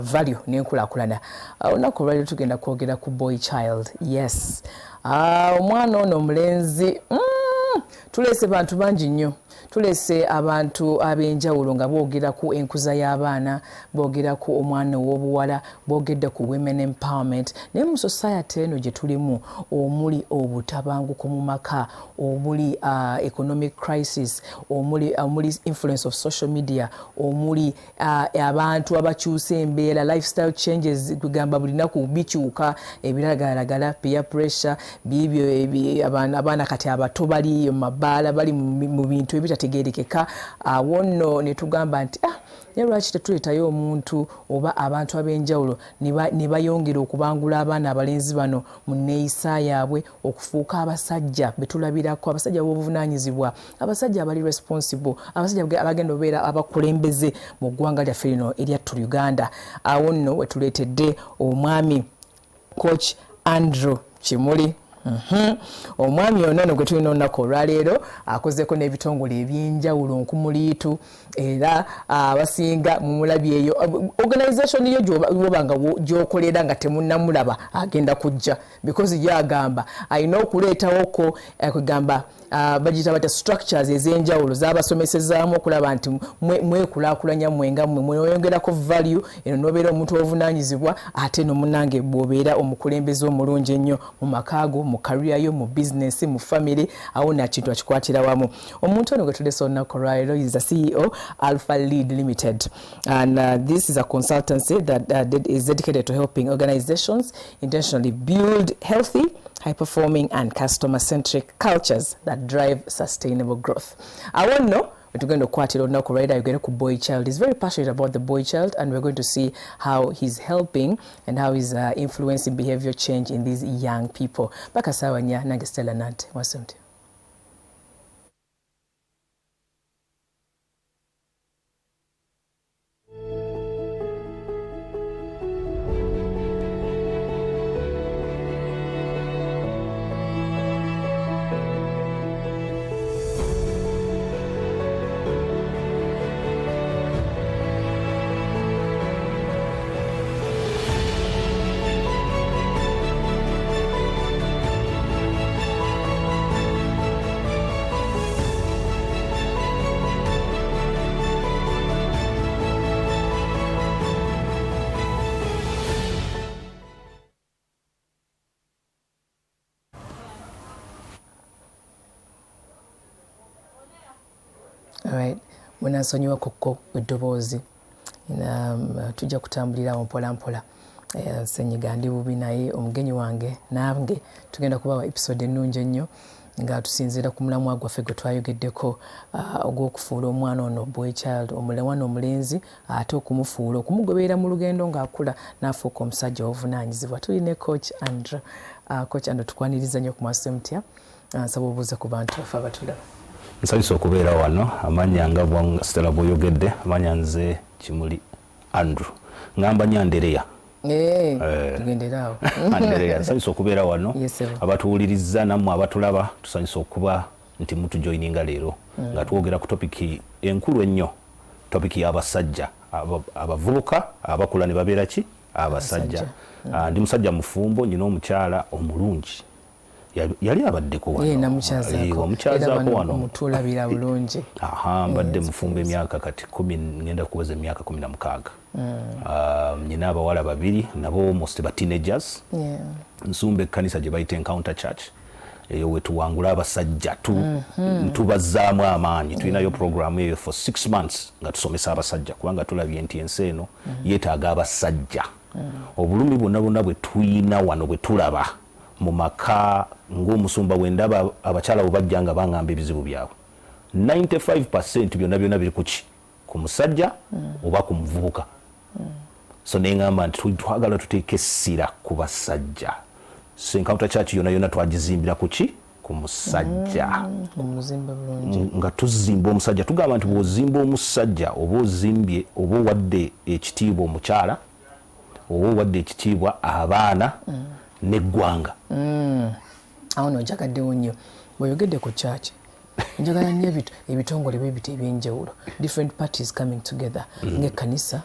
value n'enkulaakulana. Olunaku lwali tugenda kwogera ku boy child. Yes, omwana ono omulenzi tulese bantu bangi nnyo. Tulese abantu ab'enjawulo nga boogera ku enkuza y'abaana, boogera ku omwana ow'obuwala, boogedde ku women empowerment. Naye mu society eno gye tulimu omuli obutabanguko mu maka, omuli economic crisis, omuli influence of social media, omuli abantu abakyusa embeera, lifestyle changes, kugamba buli naku bikyuka, ebiragalagala, peer pressure, bibyo abaana kati abato bali mu mabaala, bali mu bintu ebitategeerekeka. Awo nno ne tugamba nti naye lwaki tetuleetayo omuntu oba abantu ab'enjawulo ne bayongera okubangula abaana abalenzi bano mu nneeyisa yaabwe okufuuka abasajja be tulabirako, abasajja b'obuvunaanyizibwa, abasajja abali responsible, abasajja abagenda obeera abakulembeze mu ggwanga lyaffe lino eryattu Uganda. Awo nno we tuleetedde omwami Coach Andrew Kimuli. Omwami ono gwe tulina olunaku olwaleero akozeko n'ebitongole ebyenjawulo nkumuliitu era abasinga mumulabye eyo organisation yo gy'obanga gy'okolera nga temunnamulaba agenda kujja because gyagamba alina okuleetawoko kugamba bagita bata structures ez'enjawulo z'abasomesezaamu okulaba nti mwekulaakulanya mwenga mweyongerako value eno n'obeera omuntu obuvunaanyizibwa ate no munnange bw'obeera omukulembeze omulungi ennyo mu makaago, mu career yo, mu business, mu family, awo na kintu akikwatira wamu. Omuntu ono gwe tulese olunaku olwaleero is the CEO Alpha Lead Limited, and this is a consultancy that is dedicated to helping organizations intentionally build healthy, high-performing and customer-centric cultures that drive sustainable growth. I want to know we're going to kwatira olunaku olwaleero ayogere ku boy child. He's very passionate about the boy child, and we're going to see how he's helping and how he's influencing behavior change in these young people. Bakasawanya nange Stella Nante. Mwasuze. Alright, munansonyiwa koko eddoboozi tujja kutambulira mpola mpola senyiga ndi bubi naye omugenyi wange nange tugenda kubawa episode ennungi ennyo nga tusinziira ku mulamwa gwaffe gwe twayogeddeko ogw'okufuula omwana ono boy child omwana omulenzi ate okumufuula okumugoberera mu lugendo ng'akula n'afuuka omusajja obuvunaanyizibwa. Tulina Coach Andrew. Coach Andrew, tukwaniriza nnyo ku Mwasuze Mutya. Nsaba obuuze ku bantu baffe abatulaba. Nsanyusa okubeera wano. Amanya nga bwa Stella bw'oyogedde, amanya nze Kimuli Andrew. Ngamba Nyandereya. Tugendera awo. Nyandereya. Nsanyusa okubeera wano. Abatuwuliriza nammwe abatulaba tusanyusa okuba nti mutujoyininga leero nga twogera ku topiki enkulu ennyo, topiki y'abasajja abavubuka abakula ne babeera ki abasajja. Ndi musajja mufumbo, nyina omukyala omulungi. Yali abaddeko wano. Omukyazako wano. Omutulabira bulungi. Mbadde mufumbo emyaka kati 10 ngenda kuweza emyaka 16. Nyina abawala babiri nabo almost ba teenagers. Nsumba ekkanisa gye bayita Encounter Church. Eyo wetuwangula abasajja ntubazaamu amaanyi. Tulinayo programu eyo for 6 months nga tusomesa abasajja kubanga tulabye nti ensi eno yeetaaga abasajja. Obulumi bwonna bwe tuyina wano bwe tulaba mu maka ng'omusumba wendaba abakyala bajja nga bangamba ebizibu byabwe 95% byonna biri kuki ku musajja oba ku muvubuka. So nengamba nti twagala tuteeke essira ku basajja. So Encounter Church yonna twagizimbira kuki ku musajja. Nga tuzimba omusajja tugamba nti bw'ozimba omusajja oba ozimbye oba owadde ekitiibwa omukyala oba owadde ekitiibwa abaana neggwanga. Awo nojagaddewo nnyo bw'oyogedde ku church njagala nnyo ebitongole bwebiti ebyenjawulo, different parties coming together ng'ekkanisa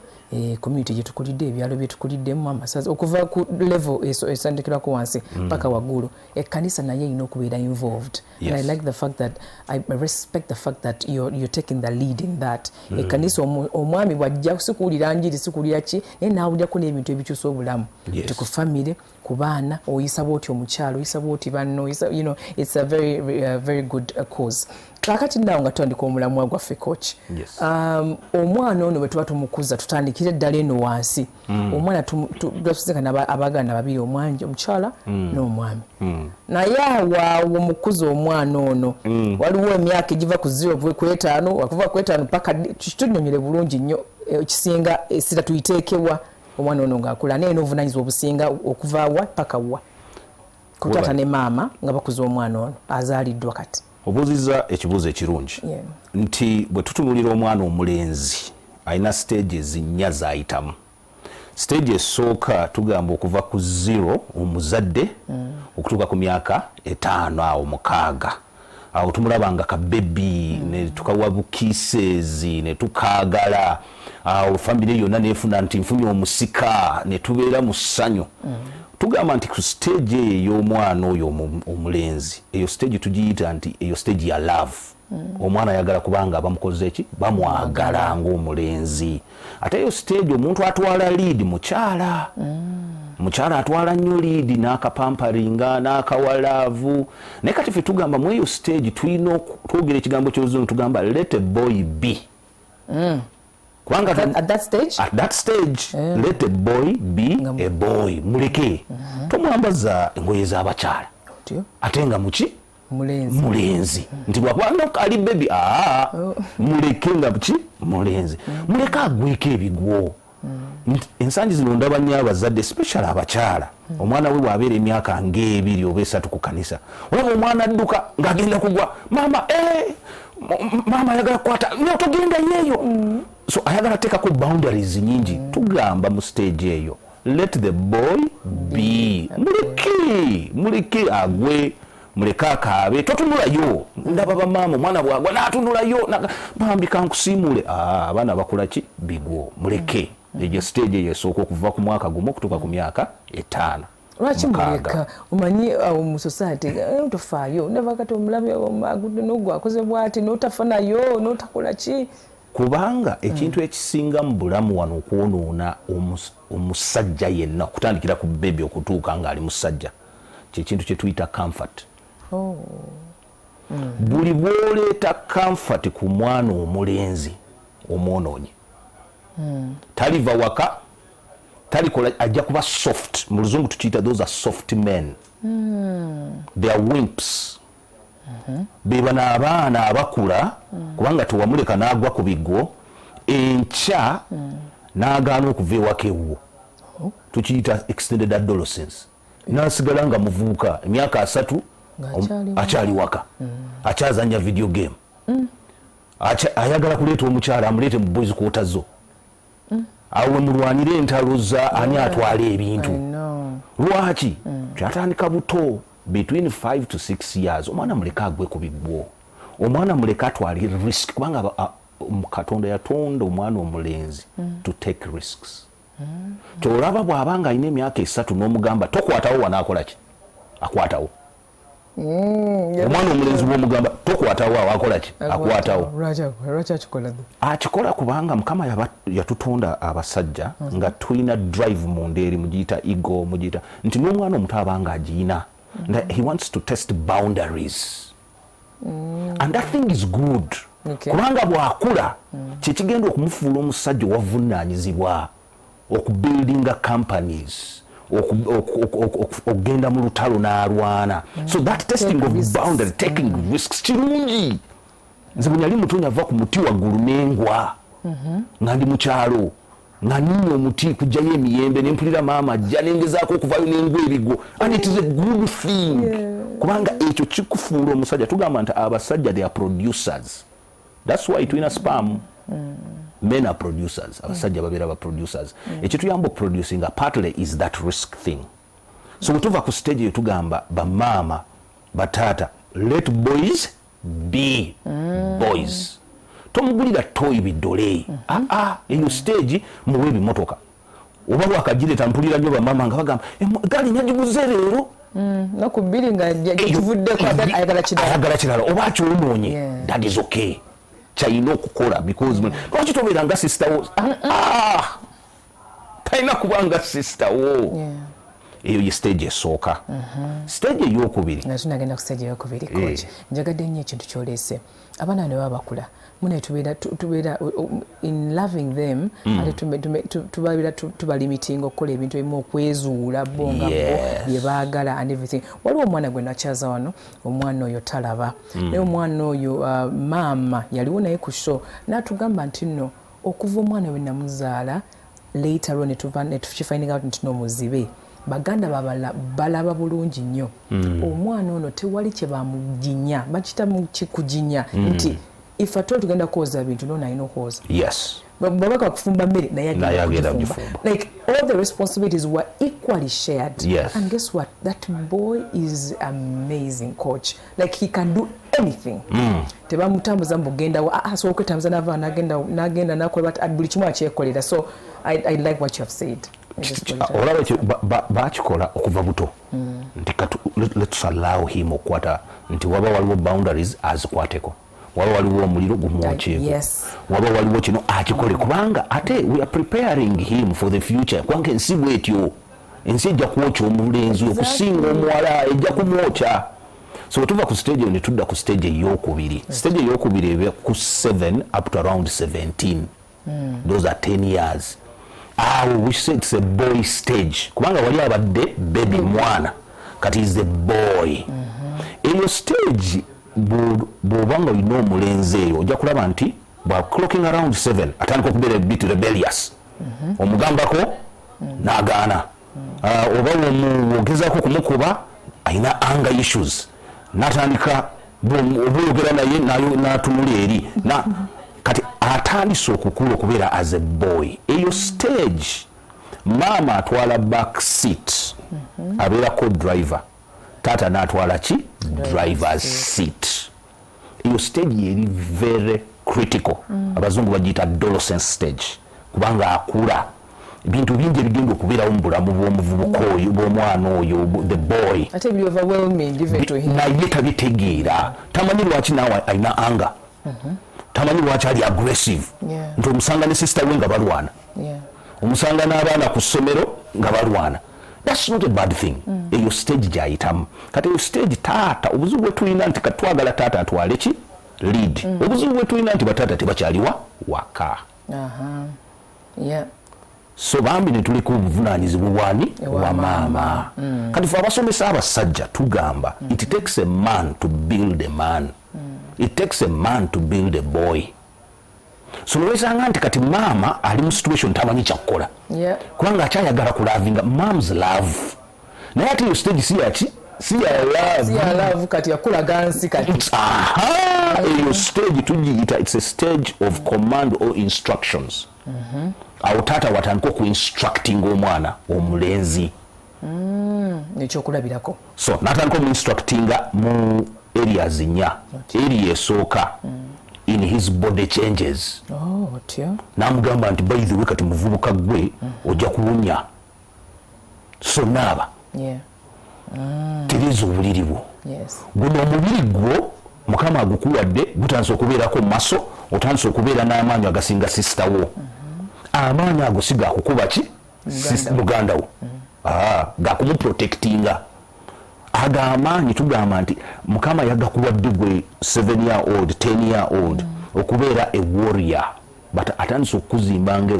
community gyetukulidde ebyalo byetukuliddemu amasaza okuva ku level esandikirako wansi paka waggulu ekkanisa naye erina okubeera involved. And I like the fact that I respect the fact that you're taking the lead in that. Ekkanisa omwami bwajja sikuwulira njiri sikuwulira ki naye naawulyako n'ebintu ebikyusa obulamu ku famire ku baana oyisa bwoti omukyalo oyisa bwoti banno you know it's a very good cause. Kakati ndawo nga tutandika omulamwa gwaffe coach. Omwana ono bwe tuba tumukuza tutandikire ddala eno wansi omwana tusinga abaganda babiri omukyala n'omwami naye awo omukuza omwana ono waliwo emyaka egiva ku 0 ku 5 okuva ku 5 paka tunyonyere bulungi nnyo ekisinga esira tuyiteekebwa omwana ono ng'akula naye n'obuvunaanyizibwa obusinga okuva wa paka wa ku taata ne maama nga bakuza omwana ono azaaliddwa kati. Obuuziza ekibuuzo ekirungi nti bwe tutunulira omwana omulenzi alina stages nnya z'ayitamu. Stage esooka tugamba okuva ku 0 omuzadde okutuuka ku myaka 5 awo 6 awo tumulaba nga kabebi ne tukawa bukiisezi ne tukaagala awo famire yonna neefuna nti nfunye omusika ne tubeera mu ssanyu. Tugamba nti ku stage ey'omwana oyo omulenzi eyo stage tugiyita nti eyo stage ya love. Omwana ayagala kubanga bamukoze ki bamwagala ng'omulenzi. Ate eyo stage omuntu atwala lead mukyala. Mukyala atwala nnyo lead n'akapamparinga n'akawalaavu. Naye kati ffe tugamba mu eyo stage tulina twogera ekigambo ky'oluzungu tugamba let a boy be. At that stage, let a boy be a boy. Muleke. Tomwambaza engoye z'abakyala. Ate nga muki? Mulenzi. Nti bwakubanga ali baby muleke nga buki? Mulenzi. Muleke agweko ebigwo. Ensangi zino ndaba nnyo abazadde especially abakyala. Omwana we bw'abeera emyaka ng'ebiri oba 3 ku kanisa. Olaba omwana adduka ng'agenda kugwa. Mama ayagala kukwata. Togenda yeeyo. So ayagala teekako boundaries nyingi. Tugamba mu stage eyo. Let the boy be. Muleke agwe. Muleke akaabe. Totunulayo. Ndaba bamaama omwana bwagwa n'atunulayo. Bambi kankusiimule. Abaana bakula ki? Bigwo. Muleke. Ejo stage eyo esooka okuva ku mwaka gumu okutuuka ku myaka 5. Lwaki muleka omanyi mu society tofaayo neva kati omulabe n'ogwo akoze bw'ati n'otafa nayo n'otakola ki? Kubanga ekintu ekisinga mu bulamu wano okwonoona omusajja yenna okutandikira ku bebi okutuuka ng'ali musajja kyekintu kye tuyita comfort. Buli bw'oleeta comfort ku mwana omulenzi omwonoonyi taliva waka talikola ajja kuba soft. Mu luzungu tukiyita those are soft men. They are wimps. Beba n'abaana abakula kubanga tewamuleka n'agwa ku bigwo enkya n'agaana okuva ewaka ewuwo. Tukiyita extended adolescence. N'asigala nga muvubuka emyaka 3 akyali waka akyazanya video game. Ayagala kuleeta omukyala amuleete mu boys quarters zo. Awe mulwanire entalo za ani atwala ebintu. Lwaki? Kyatandika buto between 5 to 6 years. Omwana muleka agwe ku bigwo. Omwana muleka atwale risk kubanga Katonda yatonda omwana omulenzi to take risks. Kyolaba bw'abanga alina emyaka 3 n'omugamba tokwatawo wanaakola ki? Akwatawo. Omwana omulenzi bw'omugamba tokwatawo awakola ki? Akwatawo. Lwaki akikola? Akikola kubanga Mukama yatutonda abasajja nga tulina drive mu ndeeri mugiyita ego mugiyita nti n'omwana omuto abanga agiyina. He wants to test boundaries. And that thing is good. Kubanga bw'akula kyekigenda okumufuula omusajja owavunaanyizibwa okubuildinga companies. Ogenda mu lutalo n'alwana. So that testing of boundary, taking risks kirungi. Nze bwe nali muto nyava ku muti waggulu n'engwa nga ndi mu kyalo nga nina omuti kujjayo emiyembe ne mpulira maama ajja nengezaako okuvayo n'engwa ebigwo. And it is a good thing. Kubanga ekyo kikufuula omusajja. Tugamba nti abasajja they are producers. That's why tulina spam. Men are producers. Abasajja babeera ba producers. Ekituyamba producing partly is that risk thing. So wetuva ku stage eyo tugamba bamaama bataata let boys be boys. tomugulira toy bidole eyo stage muwe bimotoka oba wakagireta mpulira nyo bamama nga bagamba gali nyagiguze leero nakubiri nga kivuddeko ayagala kirala oba kyonoonye that is okay kyayina okukola because lwaki tobeera nga sister wo talina kubanga sister wo eyo ye stage esooka stage eyokubiri nga tunagenda ku stage eyokubiri coach njagadde nnyo ekintu kyoleese abaana ne baba bakula mune tubeera in loving them ate tubabeera tubalimiting okukola ebintu ebimu okwezuula bo nga bye baagala and everything waliwo omwana gwe nakyaza wano omwana oyo talaba naye omwana oyo maama yaliwo naye ku show n'atugamba nti nno okuva omwana we namuzaala later on finding out nti n'omuzibe baganda balaba bulungi nnyo omwana ono tewali kye bamuginya bakita kuginya nti if at all tugenda kwoza bintu nona alina okwoza babaka kufumba mmere naye agenda kufumba like all the responsibilities were equally shared and guess what that boy is amazing coach like he can do anything tebamutambuza mbugenda so okwetambuza nava nagenda nakola buli kimu akyekolera so I like what you have said olaba ekyo bakikola okuva buto nti let's allow him okwata nti waba waliwo boundaries azikwateko waba waliwo omuliro gumwokyeko waba waliwo kino akikole kubanga ate we are preparing him for the future kubanga ensi bwetyo ensi ejja kwokya omulenzi okusinga omuwala ejja kumwokya so tuva ku stage ne tudda ku stage eyokubiri stage eyokubiri ebe ku 7 up to around 17 those are 10 years we say it's a boy stage kubanga wali abadde baby mwana kati is a boy eyo stage bwobanga olina omulenzi eyo ojja kulaba nti bwa clocking around 7 atandika okubeera a bit rebellious omugambako n'agaana oba ogezaako okumukuba alina anger issues n'atandika oboyogera naye n'atunula eri kati atandise okukula okubeera as a boy eyo stage maama atwala back seat abeerako driver taata n'atwala ki driver's seat eyo stage eri very critical abazungu bagiyita adolescent stage kubanga akula bintu bingi ebigenda okubeerawo mu bulamu bw'omuvubuka oyo bw'omwana oyo the boy naye tabitegeera tamanyi lwaki naawe alina anga tamanyi lwaki ali aggressive nti omusanga ne sister we nga balwana omusanga n'abaana ku ssomero nga balwana that's not a bad thing eyo stage gyayitamu kati eyo stage taata obuzibu bwe tulina nti katwagala taata atwale ki lead obuzibu bwe tulina nti bataata tebakyaliwa waka so bambi ne tuliko obuvunaanyizibwa bwani wa maama kati fe abasomesa abasajja tugamba it takes a man to build a man it takes a man to build a boy so lwesanga nti kati maama ali mu situation tamanyi kyakukola kubanga akyayagala kulavinga mom's love naye ate yo stage si ya love kati yakulaga nsi kati eyo stage tugiyita it's a stage of command or instructions awo taata watandika okuinstructing omwana omulenzi nekyokulabirako so natandika omuinstructinga mu areas nnya area esooka in his body changes namugamba nti by the way kati muvubuka gwe ojja kuwunya so naaba teriiza obuliri bwo guno omubiri gwo mukama agukuwadde gutandise okubeerako mu maso otandise okubeera n'amaanyi agasinga sister wo amaanyi ago si gakukuba ki muganda wo gakumuprotectinga agamaanyi tugamba nti mukama yagakuwadde gwe 7 year old 10 year old okubeera a warrior but atandise okuzimbanga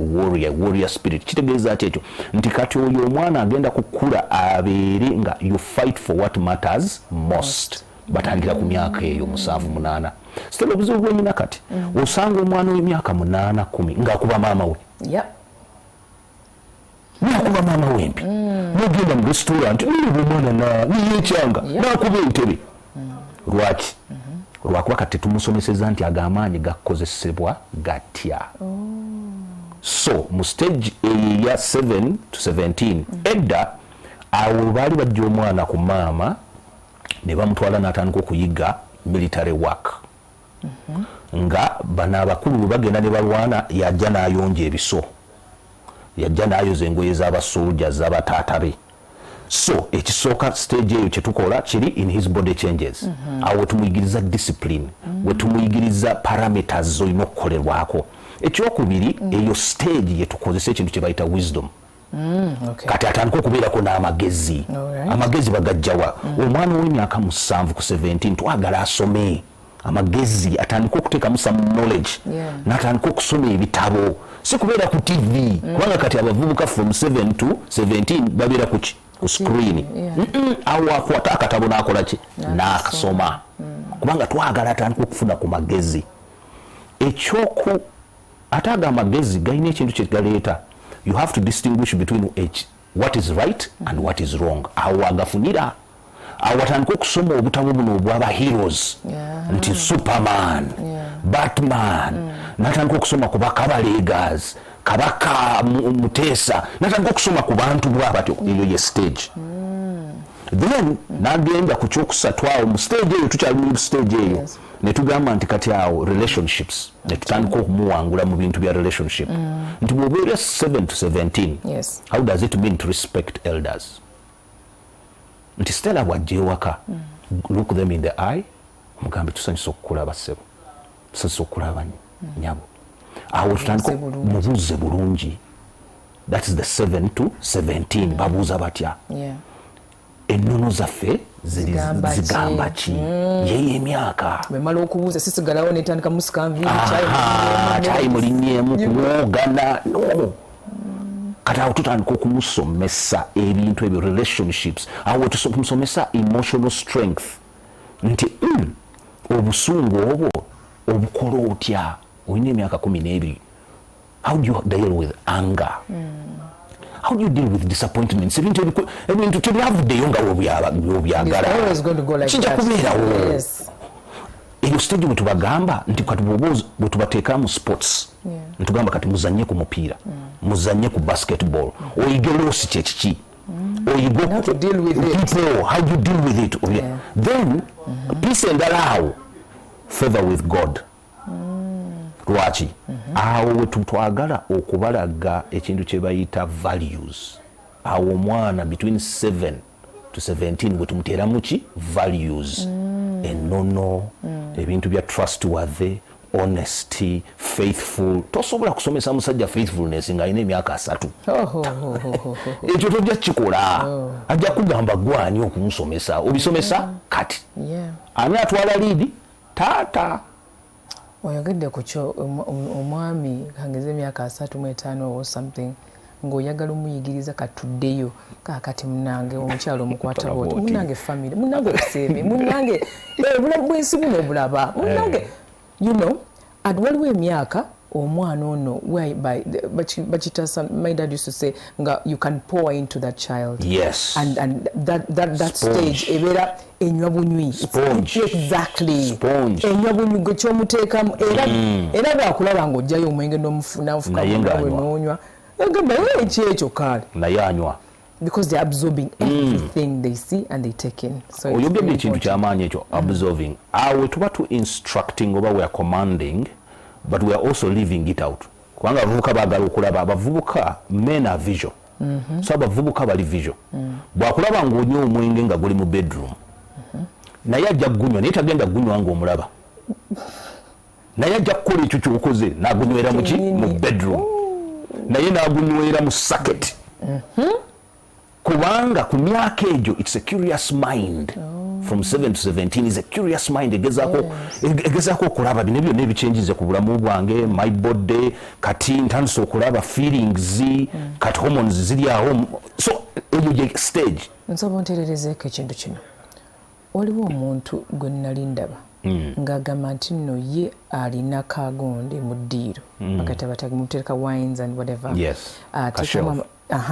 warrior spirit kitegeeza ati ekyo nti kati oyo omwana agenda kukula abeere nga you fight for what matters most batandikira ku myaka eyo 7-8 sitela obuzibu bwenyina kati osanga omwana w'emyaka 8-10 ng'akuba maama we nakuba maama wempi nogenda mu restaurant omwana niyekyanga nakuba entebe lwaki lwakuba kati tetumusomeseza nti agamaanyi gakozesebwa gatya so mu stage eya 7 to 17 edda awo baali bajja omwana ku maama ne bamutwala n'atandika okuyiga military work nga bana abakulu bagenda ne balwana yajja n'ayonja ebiso yajja n'ayoza engoye z'abasoldiers z'abataata so ekisooka stage eyo kyetukola kiri in his body changes awo wetumuyigiriza discipline wetumuyigiriza parameters zolina okukolerwako ekyokubiri eyo stage yetukozesa ekintu kye bayita wisdom kati atandika okubeerako n'amagezi amagezi bagajjawa omwana w'emyaka 7 ku 17 twagala asome amagezi atandika okuteekamu some knowledge n'atandika okusoma ebitabo si kubeera ku TV kubanga kati abavubuka from 7 to 17 babeera ku screen awo akwata akatabo n'akola ki n'akasoma kubanga twagala atandika okufuna ku magezi ekyoku ataaga amagezi galina ekintu kye galeeta you have to distinguish between what is right and what is wrong awo agafunira awo atandika okusoma obutabo buno obwaba heroes nti Superman Batman natandika okusoma ku bakabalegas kabaka Mutesa natandika okusoma ku bantu bw'abatyo eyo ye stage then nagenda ku kyokusatu awo mu stage eyo tukyali mu stage eyo netugamba nti kati awo relationships netutandika okumuwangula mu bintu bya relationship nti bw'obeera 7 to 17 how does it mean to respect elders nti Stella bw'ajja ewaka look them in the eye mugambe tusanyusa okukulaba ssebo tusanyusa okukulaba nyabo awo tutandika mubuuze bulungi that is the 7 to 17 babuuza batya ennono zaffe zigamba ki yeye emyaka bemala okubuuza sisigalawo netandika musikanviri kyayi mulinnyemu kumwogana no kati awo tutandika okumusomesa ebintu ebyo relationships awo tumusomesa emotional strength nti obusungu obwo obukola otya olina emyaka 12 how do you deal with anger how do you deal with disappointments ebintu tebyavuddeyo nga wobyagala kijja kubeerawo eyo stage wetubagamba nti kati bwe tubateeka mu sports ntugamba kati muzanye ku mupiira muzanye ku basketball oyige losi kyekiki oyige how to deal with people how do you deal with it then peace and allow favor with God lwaki awo wetutwagala okubalaga ekintu kye bayita values awo omwana between 7 to 17 wetumuteeramu ki values ennono ebintu bya trustworthy honesty faithful tosobola kusomesa musajja faithfulness nga alina emyaka 3 ekyo tojja kikola ajja kugamba gwani okumusomesa obisomesa kati ani atwala liidi taata oyogedde ku kyo omwami kangeze emyaka 35 or something ng'oyagala omuyigiriza katuddeyo kakati munange omukyalo omukwata bwoti munange family munange okuseeme munange obulamu bw'ensi buno obulaba munange you know waliwo emyaka omwana ono my dad used to say nga you can pour into that child and that stage ebeera enywa bunywi exactly enywa bunywi gwe kyomuteekamu era bwakulaba ng'ojjayo omwenge n'omufunafukawe n'onywa agamba eki ekyo kale naye anywa because they're absorbing everything they see and they take in. So oyogedde ekintu ky'amaanyi ekyo absorbing awe tuba tu instructing oba we are commanding but we are also leaving it out kubanga abavubuka baagala okulaba abavubuka men are visual so abavubuka bali visual bwakulaba ng'onywa omwenge nga guli mu bedroom naye ajja kugunywa naye tagenda kugunywa ng'omulaba naye ajja kukola ekyo ky'okoze n'agunywera mu ki mu bedroom naye n'agunywera mu socket kubanga ku myaka egyo it's a curious mind from 7 to 17 is a curious mind egezaako okulaba bino byonna ebichenjize ku bulamu bwange my body kati ntandise okulaba feelings kati hormones ziri awo so eyo je stage nsobola ntererezeeko ekintu kino waliwo omuntu gwe nali ndaba ng'agamba nti nno ye alina kagonde mu ddiiro bakati muteeka wines and whatever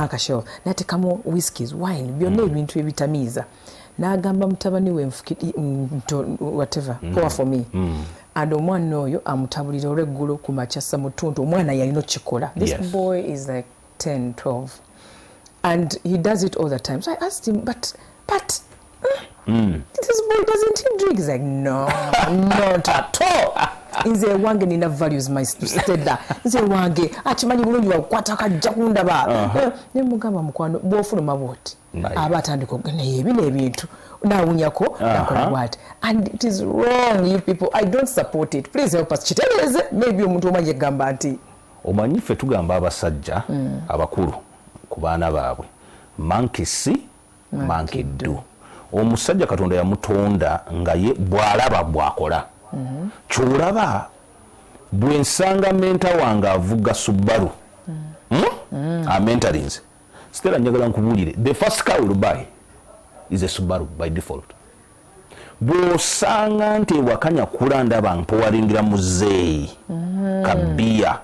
kashew natekamu whiskies wine byonna ebintu ebitamiiza n'agamba mutabani we whatever pour for me and omwana oyo amutabulira olw'eggulo ku makyasa mu ttuntu omwana yalina okikola this boy is like 10-12 and he does it all the time so I asked him but This boy doesn't he drink? He's like, no, not at all. Nze wange nina values my sister. Nze wange akimanyi bulungi wakwata kajja kundaba. Ne mugamba mukwano bwofuluma bwoti. Aba atandika naye ebino ebintu nawunyako nakola what, and it is wrong. You people, I don't support it. Please help us. Kitereze maybe omuntu omanyi gamba nti omanyi ffe tugamba abasajja abakulu ku baana baabwe monkey see monkey do. Omusajja Katonda yamutonda nga ye bwalaba bwakola. Kyolaba bwensanga menta wange avuga Subaru mentorings Stella njagala nkubulire, the first car will buy is a Subaru by default. Bwosanga nti wakanya kulanda bampowalingira muzeeyi kabia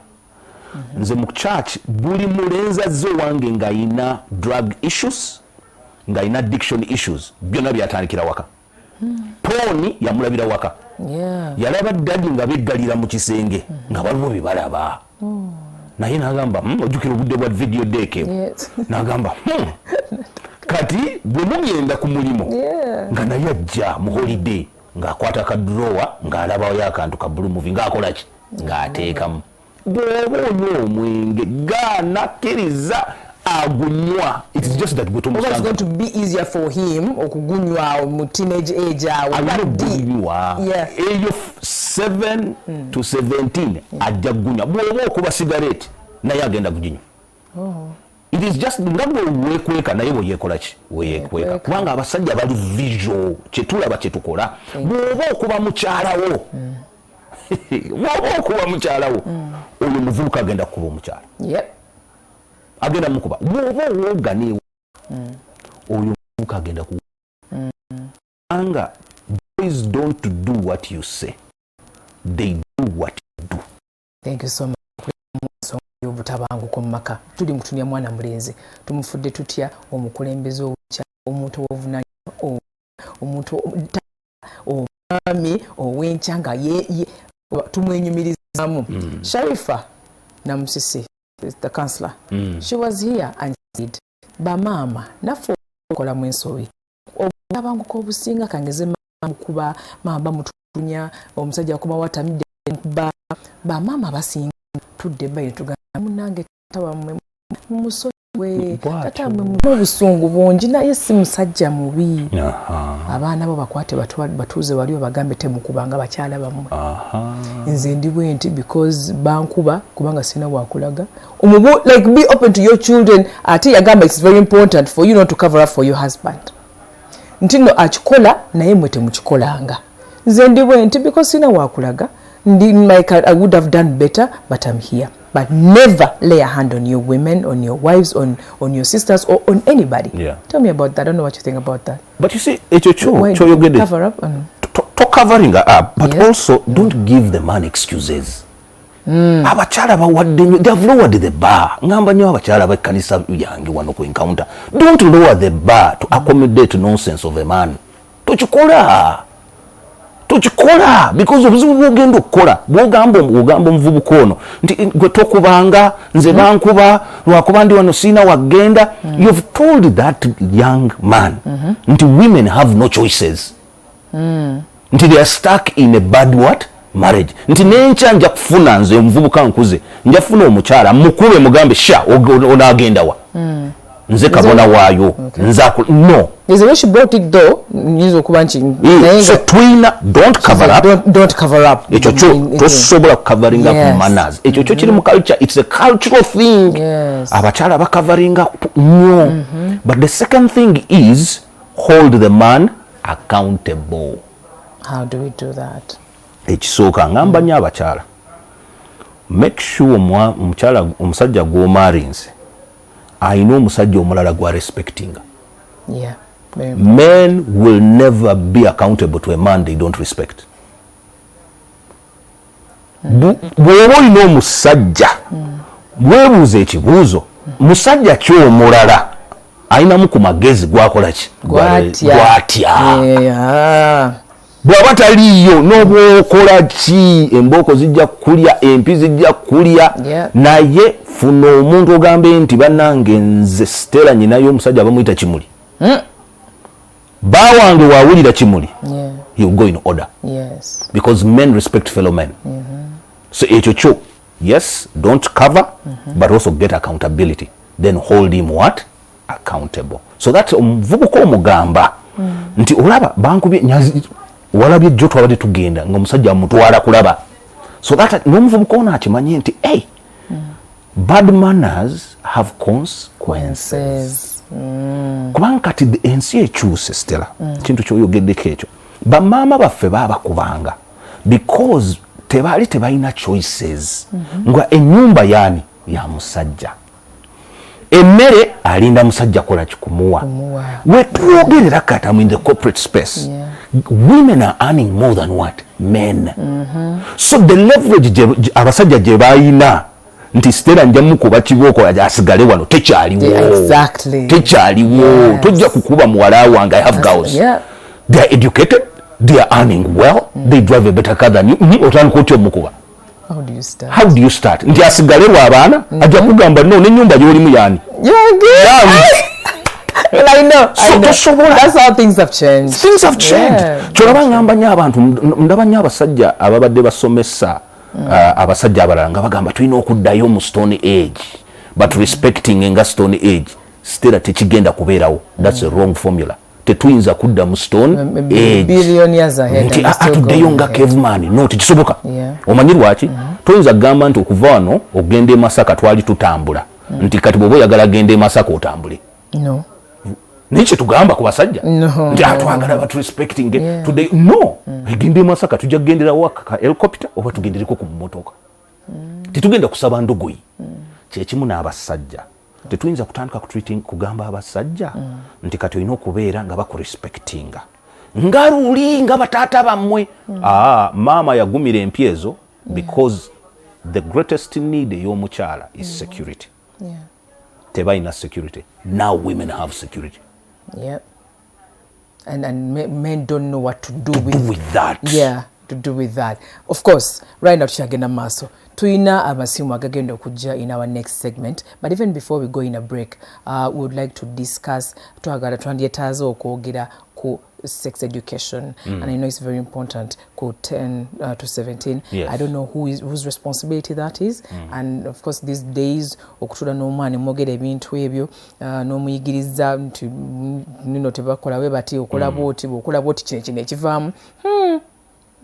nze mu church buli mulenza zo wange nga ina drug issues nga ina addiction issues byonna byatandikira waka. Poni yamulabira waka. Yalaba dadi nga beggalira mu kisenge nga waliwo bibalaba. Naye nagamba ojjukira obudde bwa video deke. Nagamba kati bwe mugenda ku mulimo nga naye ajja mu holiday ng'akwata ka drawer ng'alabayo akantu ka blue movie ng'akola ki ng'ateekamu. Bw'oba onywa omwenge gaana kkiriza agunywa. It's just that it's going to be easier for him okugunywa mu teenage age agunywa eyo 7 to 17 ajja gunywa. Bw'oba okuba cigarette naye agenda kuginywa. It is just ngabwe wekweka naye weyekola ki weyekweka kubanga abasajja bali visual kyetulaba kyetukola. Bw'oba okuba mukyalawo bw'oba okuba mukyalawo oyo muvubuka agenda kuba omukyala agenda mukuba. Bw'oba owoogane oyo muvubuka agenda kuba anga boys don't do what you say, they do what you do. Thank you so much. Obutabanguko mu maka tuli mutunya mwana mulenzi tumufudde tutya omukulembeze ow'ekya omuntu ovunaanyizibwa omuntu omwami ow'enkyanga tumwenyumirizamu. Sharifa Namusisi, the counselor, she was here and said bamama naffe okola mu ensobi obutabanguko obusinga kangeze mukuba mamba mutunya omusajja akoma watamidde nkuba bamama basinga tudde bayi tugamba munange tawa musowe tatamwe mubusungu bungi naye si musajja mubi. Abaana bo bakwate batuuze waliwo bagambe temukubanga bakyala bamwe. Nze ndi bwenti because bankuba kubanga sina wakulaga like be open to your children. Ate yagamba it's very important for you not to cover up for your husband. Ntino akikola naye mwe temukikolanga. Nze ndi bwenti because sina wakulaga. I would have done better, but I'm here. But never lay a hand on your women, on your wives, on your sisters, or on anybody. Tell me about that. I don't know what you think about that. But you see, it's a you get cover up. To covering up, but also don't give the man excuses. Abachala bawadde they have lowered the bar. Ngamba nyo abachala bakanisa yange wano ku encounter. Don't lower the bar to accommodate nonsense of a man. Tukikola because obuzibu bwogenda okukola bwogamba omuvubuka ono nti gwe tokubanga nze bankuba lwakuba ndi wano siina wagenda. You've told that young man nti women have no choices, nti they are stuck in a bad marriage. Nti nenkya nja kufuna nze omuvubuka nkuze nja kufuna omukyala mukube mugambe sha onaagenda wa nze kabona waayo no. Is the way she brought it though. So twina don't cover up. Don't cover up. Ekyo tosobola covering up manners. Ekyo kiri mu culture. It's a cultural thing. Abakyala ba covering up no. But the second thing is hold the man accountable. How do we do that? Ekisooka ngamba nnyo abakyala. Make sure omusajja gw'omarinze ayina omusajja omulala gwa respecting. Men will never be accountable to a man they don't respect. Bw'oba olina omusajja weebuuza ekibuuzo musajja ky'omulala ayinamu ku magezi gwakola ki gwatya. Bw'aba taliiyo n'obwokola ki embooko zijja kulya empi zijja kulya naye funa omuntu ogambe nti bannange nze Stella nyinayo omusajja abamuyita Kimuli. bawange wawulira kimuli he'll go in order. Yes. Because men respect fellow men. So ekyo yes, don't cover, but also get accountability. Then hold him what? Accountable. So that omuvubuka omugamba nti olaba bankubye nyazi walabye jjo twabadde tugenda ng'omusajja amutwala kulaba. So that n'omuvubuka ono akimanye nti hey, bad manners have consequences. Kubanga kati ensi ekyuse Stella, kintu kyoyogeddeko ekyo. Bamaama baffe baabakubanga because tebalina choices. Nga ennyumba yani ya musajja. Emmere alinda musajja kola kikumuwa. We twogerera kata in the corporate space. Women are earning more than what? Men. So the leverage abasajja gye bayina nti Stella njamu kuba kibooko asigale wano tekyaliwo. Exactly. Tekyaliwo. Tojja kukuba muwala wange I have girls. They are educated. They are earning well. They drive a better car than you. Otandika otya omukuba. How do you start? How do you start? Nti asigalirwa abaana ajja kugamba no n'ennyumba gy'olimu yani. Well, I know. That's how things have changed. Things have changed. Kyolaba ngamba nnyo abantu ndaba nnyo abasajja ababadde basomesa abasajja abalala nga bagamba tulina okuddayo mu stone age but respecting nga stone age Stella tekigenda kubeerawo. That's a wrong formula. Tetuyinza kudda mu stone age billion years ahead nti atuddeyo nga caveman no tekisoboka. Omanyi lwaki toyinza kugamba nti okuva wano ogenda e Masaka twali tutambula nti kati bw'oba oyagala genda e Masaka otambule. No. Nikyo tugamba ku basajja nti atwagala batu respecting today. No, egenda e Masaka tujja kugendera waka helicopter oba tugendereko ku mmotoka. Tetugenda kusaba ndogoyi. Kyekimu n'abasajja tetuyinza kutandika kugamba abasajja nti kati olina okubeera nga bakurespectinga nga luli nga bataata bammwe. Maama yagumira empya ezo because the greatest need ey'omukyala is security. Tebalina security. Now women have security. And men don't know what to do with that. To do with that. Of course, right now tukyagenda maaso. Tuyina amasimu agagenda okujja in our next segment, but even before we go in a break, we would like to discuss twagala twandyetaaza okwogera ku sex education, and I know it's very important ku 10 to 17. I don't know whose responsibility that is, and of course these days okutula n'omwana mwogera ebintu ebyo n'omuyigiriza nti nino tebakola we bati okola bwoti bw'okola bwoti kino ekivaamu.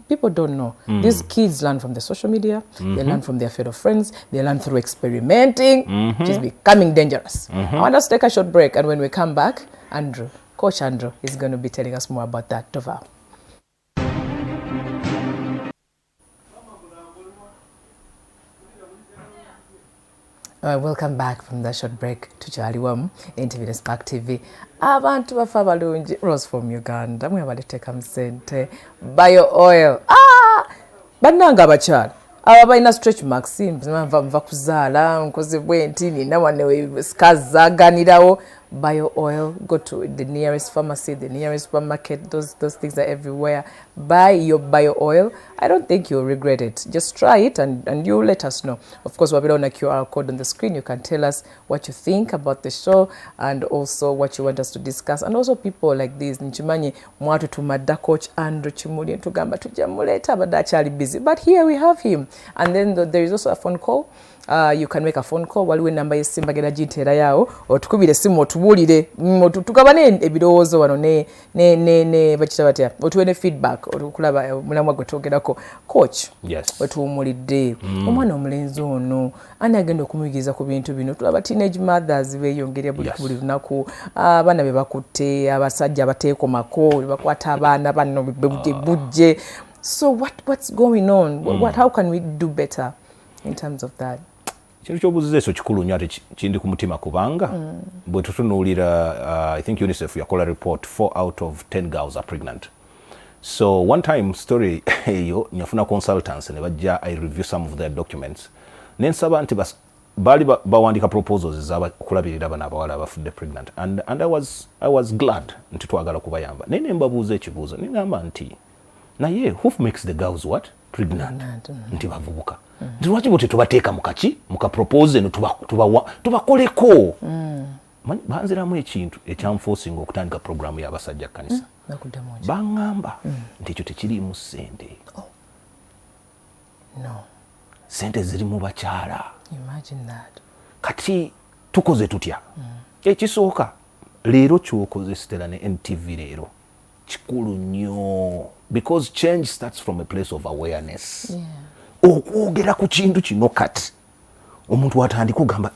People don't know. These kids learn from the social media. They learn from their fellow friends. They learn through experimenting, which is becoming dangerous. I want us to take a short break, and when we come back, Coach Andrew is going to be telling us more about that. Tova. Welcome back from that short break to Charlie Wam, Interview Spark TV. Abantu bafa balungi Rose from Uganda. Mwe baliteka msente. Bio oil. Bannanga abakyala. Aba balina stretch marks nva kuzaala nkoze bwenti nina wane scars zaganirawo. Bio oil, go to the nearest pharmacy, the nearest supermarket. Those things are everywhere. Buy your bio oil. I don't think you'll regret it. Just try it and you let us know. Of course, we'll be on a QR code on the screen. You can tell us what you think about the show and also what you want us to discuss. And also people like this. Nchimanyi mwatu tumadda Coach Andrew Chimuli ntugamba tujamuleta but actually busy. But here we have him. And then there is also a phone call. You can make a phone call waliwe namba y'essimu bagenda gintera yawo otukubire essimu otubulire tugabane ebirowoozo wano ne bakita batya otuwe ne feedback okulaba mulamwa gwe twogerako. Coach, wetuwumulidde omwana omulenzi ono ani agenda okumuyigiriza ku bintu bino. Tulaba teenage mothers beeyongerera buli lunaku, abaana be bakutte, abasajja abateekomako bakwata abaana bano bujje. So what's going on? How can we do better in terms of that? Kintu ky'obuuziza ekyo kikulu nnyo ate kindi ku mutima kubanga bwe tutunuulira I think UNICEF yakola report 4 out of 10 girls are pregnant. So one time story eyo nyafuna consultants ne bajja I review some of their documents nensaba nti baali bawandika proposals ez'okulabirira bano abawala abafudde pregnant and I was glad nti twagala kubayamba naye ne mbabuuza ekibuuzo ne ngamba nti naye who makes the girls what? Pregnant. Nti bavubuka. Nti lwaki bo tetubateeka mu kaki muka propose ne tubakoleko. banziramu ekintu ekyamforcing okutandika programu y'abasajja kanisa baŋŋamba nti ekyo tekiriimu ssente ssente ziri mu bakyala kati tukoze tutya ekisooka leero kyokoze Stella ne NTV leero kikulu nnyo because change starts from a place of awareness okwogera ku kintu kino kati omuntu watandika okugamba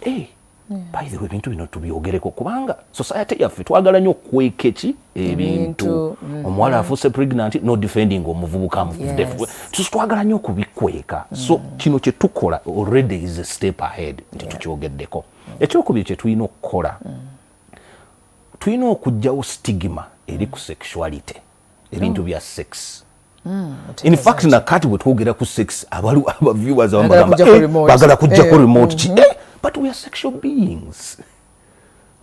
by the way ebintu bino tubyogereko kubanga society yaffe twagala nnyo okweka ebintu omuwala afuuse pregnant no defending omuvubuka twagala nnyo okubikweka so kino kye tukola already is a step ahead nti tukyogeddeko ekyokubiri kye tulina okukola tulina okuggyawo stigma eri ku sexuality ebintu bya sex in fact nakati bwe twogera ku sex abaliwo abaviewers bagala kujjako remote but we are sexual beings.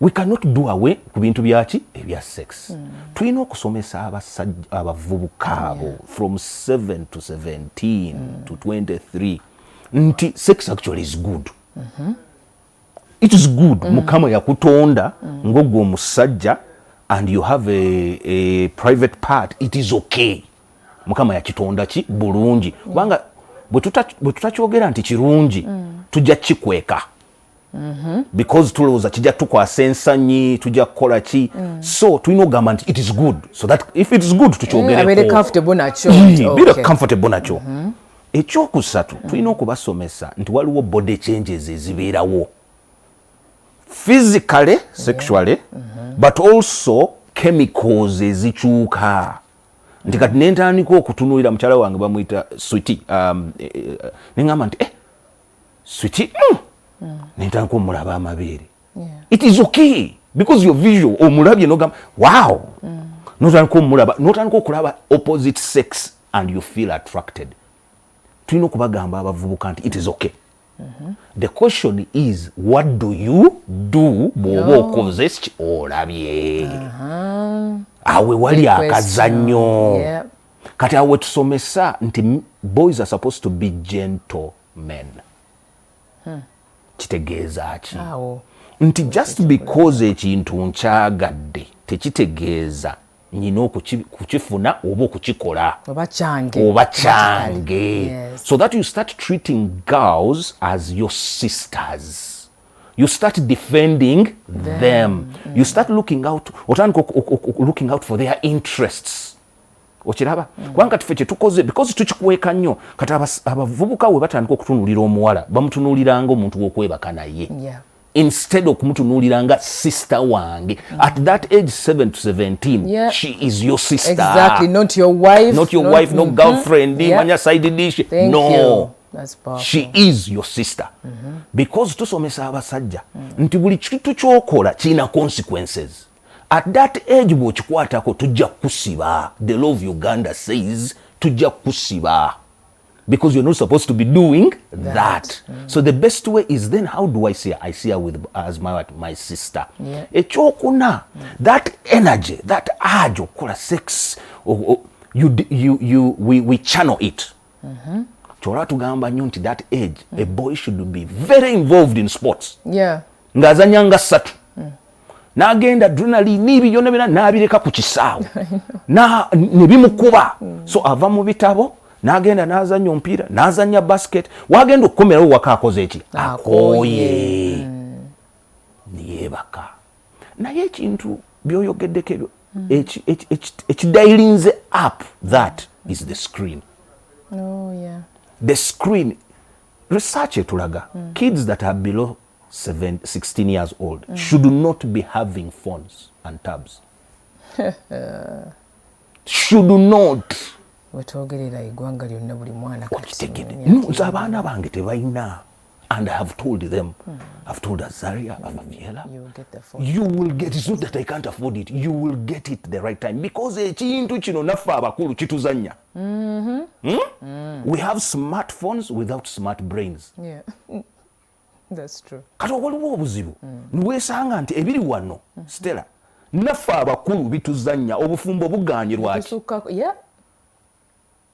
We cannot do away ku bintu byaki ebya sex. Tulina okusomesa abavubuka abo from 7 to 17 to 23 nti sex actually is good. It is good. Mukama yakutonda ng'ogwo omusajja and you have a private part. It is okay. Mukama yakitonda ki bulungi. Kubanga bwe tutakyogera nti kirungi tujja kikweka. Because tulowooza kijja tukwasa ensanyi tujja kukola ki so tulina okugamba nti it is good so that if it is good tukyogereko abeere comfortable nakyo beere comfortable nakyo ekyokusatu tulina okubasomesa nti waliwo body changes ezibeerawo physically sexually but also chemicals ezikyuka nti kati nentandika okutunuulira mukyala wange bamuyita sweetie neŋŋamba nti sweetie nentandika omulaba amabeere it is okay because your visual omulabye nogamba wow notandika omulaba notandika okulaba opposite sex and you feel attracted tulina okubagamba abavubuka nti it is okay the question is what do you do bw'oba okoze ki olabye awe wali akazannyo kati awe tusomesa nti boys are supposed to be gentlemen kitegeeza ki nti just because ekintu nkyagadde tekitegeeza nyina okukifuna oba okukikola oba kyange so that you start treating girls as your sisters. You start defending them. You start looking out for their interests. Okiraba kubanga tufe kyetukoze because tukikweka nnyo kati abavubuka we batandika okutunuulira omuwala bamutunuuliranga omuntu w'okwebaka naye instead okumutunuuliranga sister wange at that age 7 to 17 she is your sister exactly not your wife no girlfriend manya side dish no she is your sister because tusomesa abasajja nti buli kitu kyokola kirina consequences. At that age bw'okikwatako tujja kusiba. The law of Uganda says tujja kusiba because you're not supposed to be doing that. So the best way is then how do I see her? I see her as my sister. Ekyokuna that energy, that urge okukola sex, we channel it. Kyolwa tugamba nnyo nti that age a boy should be very involved in sports. Ng'azanyanga 3. N'agenda adrenaline n'ibyo byonna n'abireka ku kisaawe ne bimukuba so ava mu bitabo n'agenda n'azanya omupiira n'azanya basket wagenda okukomerawo waka akoze eki akooye niyeebaka naye ekintu byoyogeddeko ebyo ekidayirinze up that is the screen. The screen research etulaga kids that are below 16 years old should not be having phones and tabs. Should not. Wetwogerera igwanga lyonna buli mwana kati. Abaana bange tebalina and I have told them I've told Azaria, Avaviela, you will get it's not that I can't afford it, you will get it the right time because ekintu kino naffe abakulu kituzanya. We have smartphones without smart brains. That's true. Kati waliwo obuzibu niweesanga nti ebiri wano Stella naffe abakulu bituzanya obufumbo buganyirwa ki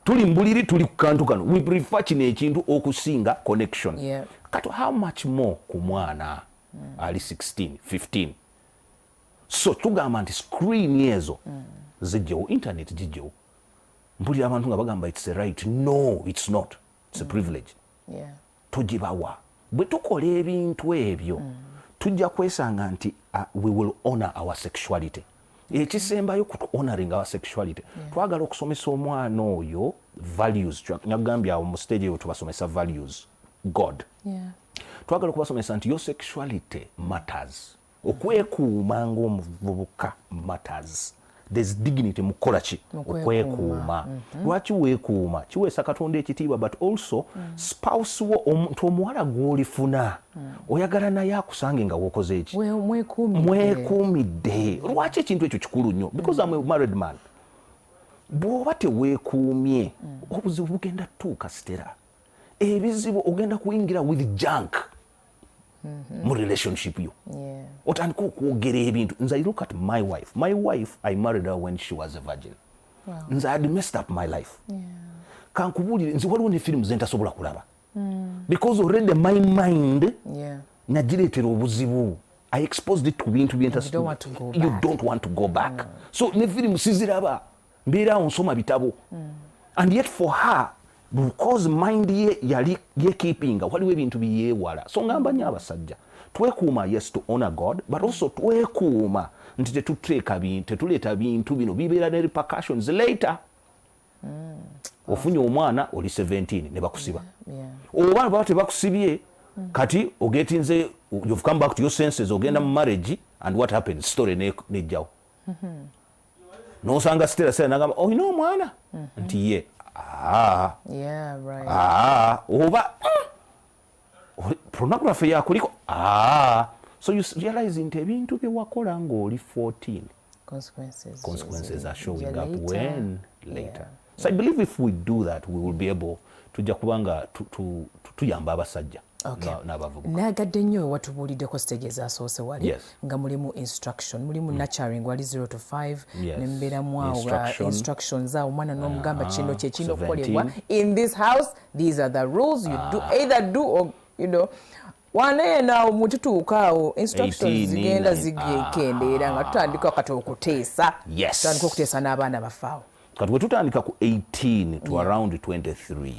tuli mbuliri tuli ku kantu kano we prefer kino ekintu okusinga connection. Kati how much more ku mwana ali 16 15 So tugamba nti screen ezo zijjewo, internet jijjewo. Mpulira abantu nga bagamba it's a right. No, it's not. It's a privilege. Yeah. Tugibawa. Bwe tukola ebintu ebyo tujja kwesanga nti we will honor our sexuality. Ekisembayo ku honoring our sexuality. Twagala okusomesa omwana oyo values. Nagambye awo mu stage eyo tubasomesa values. God. Yeah. Twagala okubasomesa nti your sexuality matters. Okwekuuma ng'omuvubuka matters. There's dignity mu kukola ki okwekuuma. Lwaki weekuuma? Kiweesa Katonda ekitiibwa, but also spouse wo omuntu omuwala gw'olifuna oyagala naye akusange nga w'okoze eki mwekuumidde. Lwaki ekintu ekyo kikulu nnyo? Because I'm a married man. Bw'oba teweekuumye obuzibu bugenda tuuka Stella. Ebizibu ogenda kuyingira with junk mu relationship yo. Otandika okwogera ebintu. Nze I look at my wife. My wife, I married her when she was a virgin. Nze I had messed up my life. Kankubuulire nze waliwo ne films ze ntasobola kulaba. Because already my mind nagireetera obuzibu. I exposed it to bintu byentasobola. You don't want to go back. So ne film siziraba. Mbeerawo nsoma bitabo. And yet for her, because mind ye yali ye keeping waliwo ebintu biyeewala. So ngamba nnyo abasajja twekuuma, yes, to honor God, but also twekuuma nti tetuleeta bintu bino bibeera ne repercussions later. Ofunye omwana oli 17 ne bakusiba. Oba baba tebakusibye kati ogetinze, you've come back to your senses, ogenda mu marriage, and what happens? Story nejjawo. Nosanga Stella nagamba oyina omwana nti ye yeah, right. Oba pornography yakuliko. So you realize nti ebintu bye wakola ng'oli 14, consequences are showing up when later. So I believe if we do that, we will be able tujja kubanga tuyamba abasajja n'abavubuka. Nagadde nnyo watubuuliddeko stage ezasoose wali nga mulimu instruction, mulimu nurturing wali 0 to 5 ne mbeeramu awo instructions awo omwana n'omugamba kino kye kino okukolebwa in this house, these are the rules, you do either do or you know. Wane naawo mututuuka awo instructions zigenda zigendeera nga tutandika kati okuteesa. Tutandika okuteesa n'abaana bafaawo. Kati bwe tutandika ku 18 to around 23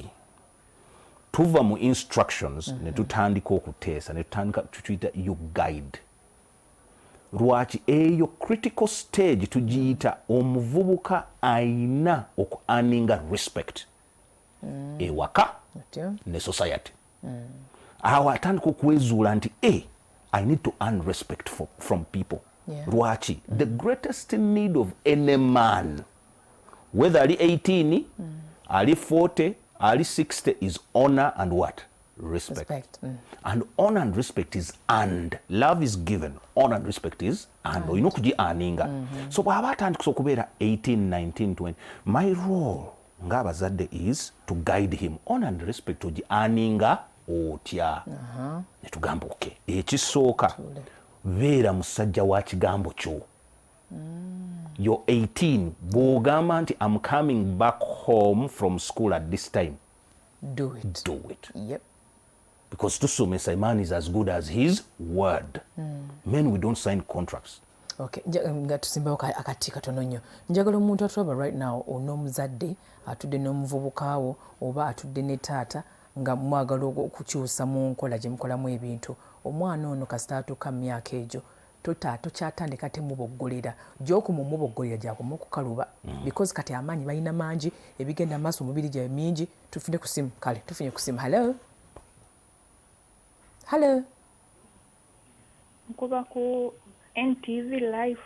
tuva mu instructions ne tutandika okuteesa ne tutandika tutuyita you guide. Lwaki eyo critical stage tugiyita omuvubuka ayina okuaninga respect ewaka ne society. Awo atandika okwezuula nti I need to earn respect from people. Lwaki the greatest need of any man, whether ali 18 ali 40 ali 60, is honor and what? Respect. And honor and respect is earned. Love is given. Honor and respect is earned. Oyina okugi-earninga. So bw'aba atandika okubeera 18, 19, 20, my role ng'abazadde is to guide him. Honor and respect ogi-earninga otya. Ne tugamba okay, ekisooka beera musajja wa kigambo kyo. You're 18. Bw'ogamba nti I'm coming back home from school at this time. Do it. Do it. Yep. Because tusomesa a man is as good as his word. Men, we don't sign contracts. Okay. Nga tusimbawo akati katono nnyo. Njagala omuntu atulaba right now onomuzadde atudde n'omuvubukaawo oba atudde ne taata nga mwagala okukyusa mu nkola gye mukolamu ebintu. Omwana ono kasita atuuka mu myaka egyo tokyatandika temuboggolera gy'okumumuboggolera gyakoma okukaluba because kati amaanyi balina mangi ebigenda maaso omubiri gyawe mingi. Tufune ku simu. Kale tufunye ku simu. Hello. Nkuba ku NTV live.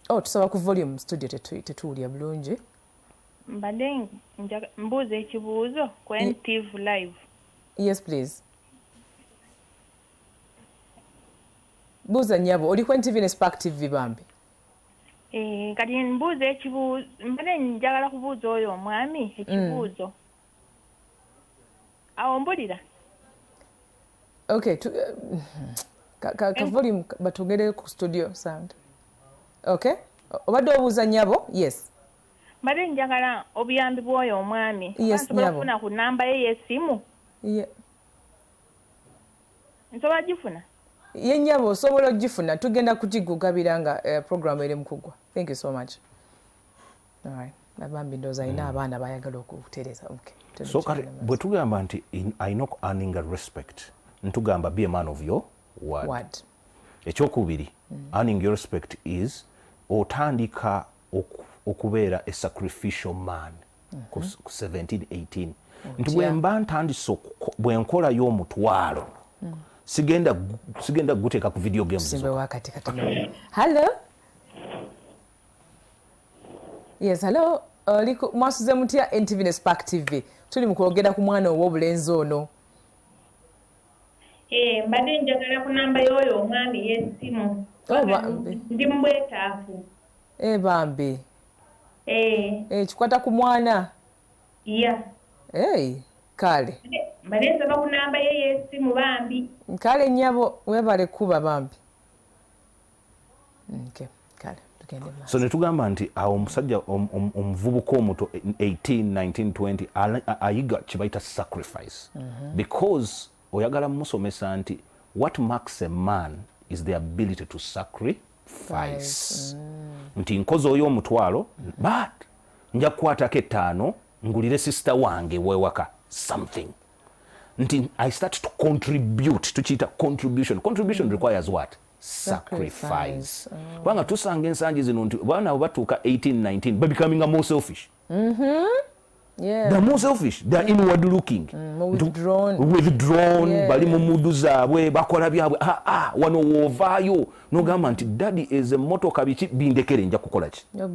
Tusaba ku volume studio tetuwulya bulungi. Mbadde mbuuza ekibuuzo ku NTV live. Yes please. Buuza nnyabo oli ku NTV ne Spark TV bambi. Kati mbuuza ekibuuzo, mbadde njagala kubuuza oyo omwami ekibuuzo. Awo mbulira. Okay, ka volume batugere ku studio sound. Okay? Obadde obuuza nnyabo? Yes. Mbadde njagala obuyambi bw'oyo omwami. Yes, nnyabo. Nsobola ku namba ye y'essimu? Yeah. Nsobola gifuna? yennyabo osobola ogifuna tugenda kugigugabira nga program eri mukugwa. Thank you so much. All right. Nabambi ndooza alina abaana bayagala okutereeza. Okay. So kale bwe tugamba nti ayina earning a respect ntugamba be a man of your word. Ekyokubiri, earning your respect is otandika okubeera a sacrificial man ku 17-18. Nti bwe mba ntandise bwe nkolayo omutwalo sigenda guteeka ku video games. Simbe wakati katono. Hello? Yes, hello. Mwasuze Mutya NTV ne Spark TV. Tuli mu kwogera ku mwana ow'obulenzi ono. Mbadde njagala ku namba y'oyo omwami y'essimu. Ndi mu bwetaavu. Bambi. Kikwata ku mwana? Yeah. Kale. Mbadde nsaba ku namba ye y'essimu bambi. Kale nnyabo weebale kuba bambi. Okay, kale. So netugamba nti awo omusajja omuvubuka omuto 18, 19, 20 ayiga kibayita sacrifice. Because oyagala musomesa nti what makes a man is the ability to sacrifice. Nti nkozi oyo omutwalo but nja kukwatako 5 ngulire sister wange wewaka something. Nti I start to contribute, tukiita contribution. Contribution requires what? Sacrifice. Kubanga tusanga ensangi zino nti baana batuuka 18, 19 but becoming more selfish. Yeah. They're more selfish. They're inward looking. Withdrawn. Bali mu mudu zaabwe bakola byabwe. Wano woovaayo n'ogamba nti daddy is a motoka biki bindekere nja kukola ki? Nja